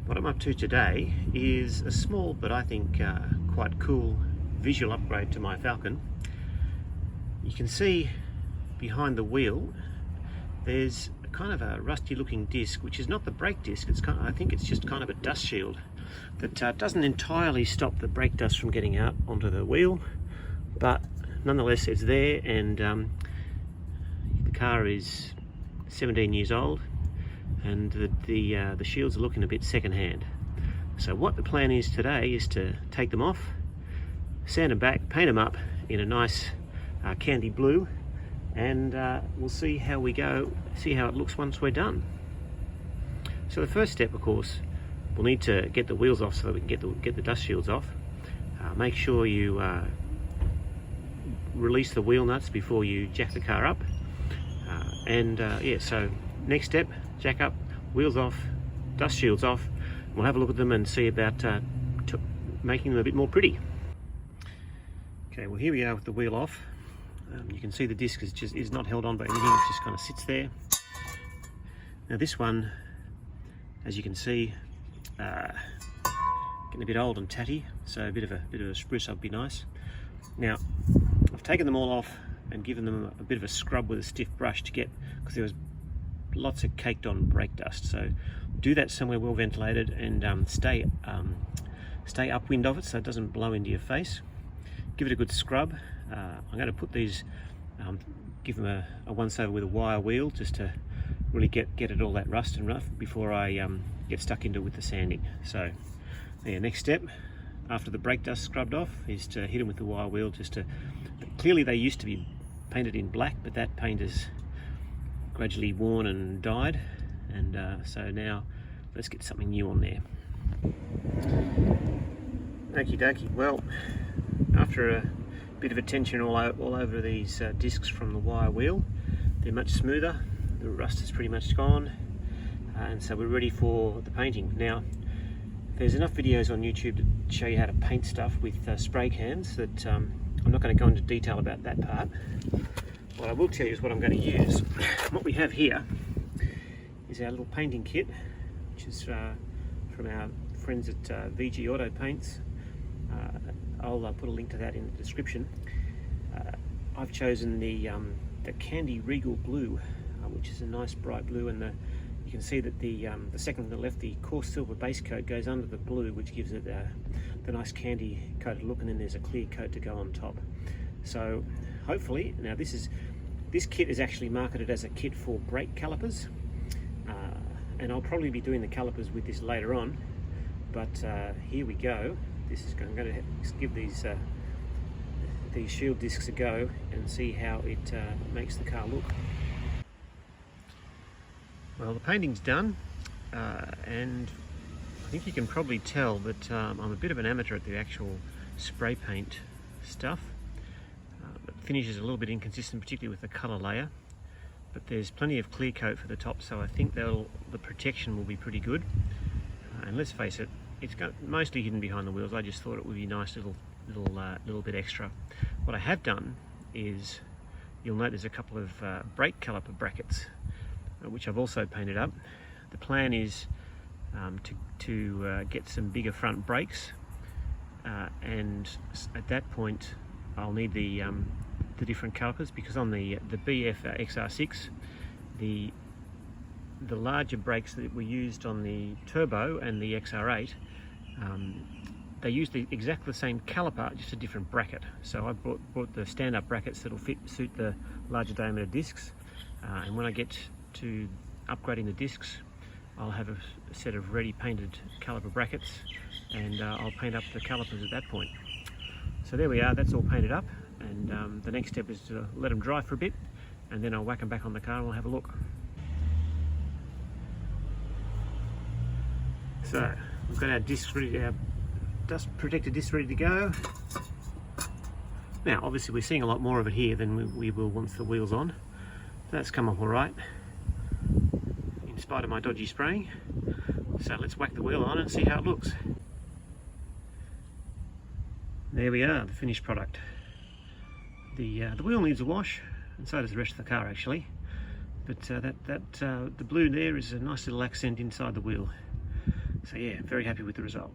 What I'm up to today is a small but I think quite cool visual upgrade to my Falcon. You can see behind the wheel there's kind of a rusty looking disc, which is not the brake disc. I think it's just kind of a dust shield that doesn't entirely stop the brake dust from getting out onto the wheel, but nonetheless it's there. And the car is 17 years old and the shields are looking a bit second-hand. So what the plan is today is to take them off, sand them back, paint them up in a nice candy blue, and we'll see how we go, see how it looks once we're done. So the first step, of course, we'll need to get the wheels off so that we can get the dust shields off. Make sure you release the wheel nuts before you jack the car up. Yeah, so next step, jack up, wheels off, dust shields off. We'll have a look at them and see about making them a bit more pretty. Okay, well here we are with the wheel off. You can see the disc is not held on by anything, it just kind of sits there. Now this one, as you can see, getting a bit old and tatty, so a bit of a spruce up would be nice. Now I've taken them all off and given them a bit of a scrub with a stiff brush to get, because there was lots of caked on brake dust. So do that somewhere well ventilated and stay upwind of it so it doesn't blow into your face. Give it a good scrub. I'm going to put these, give them a once over with a wire wheel just to really get at all that rust and rough before I get stuck into it with the sanding. So yeah, next step after the brake dust scrubbed off is to hit them with the wire wheel just to, clearly they used to be painted in black, but that paint has gradually worn and died, and so now let's get something new on there. Okie dokie, well after a bit of attention all over these discs from the wire wheel, they're much smoother, the rust is pretty much gone, and so we're ready for the painting. Now there's enough videos on YouTube to show you how to paint stuff with spray cans that I'm not going to go into detail about that part. What I will tell you is what I'm going to use. What we have here is our little painting kit, which is from our friends at VG Auto Paints. I'll put a link to that in the description. I've chosen the candy Regal Blue, which is a nice bright blue, and you can see that the second from the left, the coarse silver base coat goes under the blue, which gives it the nice candy coated look, and then there's a clear coat to go on top. So hopefully, now this kit is actually marketed as a kit for brake calipers, and I'll probably be doing the calipers with this later on, but here we go. I'm going to give these shield discs a go and see how it makes the car look. Well, the painting's done, and I think you can probably tell that I'm a bit of an amateur at the actual spray paint stuff. The finish is a little bit inconsistent, particularly with the colour layer, but there's plenty of clear coat for the top, so I think the protection will be pretty good. And let's face it, it's mostly hidden behind the wheels. I just thought it would be a nice little bit extra. What I have done is, you'll note there's a couple of brake caliper brackets, which I've also painted up. The plan is to get some bigger front brakes, and at that point I'll need the different calipers, because on the BF XR6, the larger brakes that were used on the Turbo and the XR8, they use exactly the same caliper, just a different bracket. So I brought the stand-up brackets that'll suit the larger diameter discs, and when I get to upgrading the discs, I'll have a set of ready painted caliper brackets, and I'll paint up the calipers at that point. So there we are, that's all painted up, and the next step is to let them dry for a bit, and then I'll whack them back on the car and we'll have a look. So we've got our discs ready, our dust protected discs ready to go. Now obviously we're seeing a lot more of it here than we will once the wheel's on. So that's come off all right, in spite of my dodgy spraying. So let's whack the wheel on and see how it looks. There we are, the finished product. The wheel needs a wash, and so does the rest of the car actually. But the blue there is a nice little accent inside the wheel. So yeah, very happy with the result.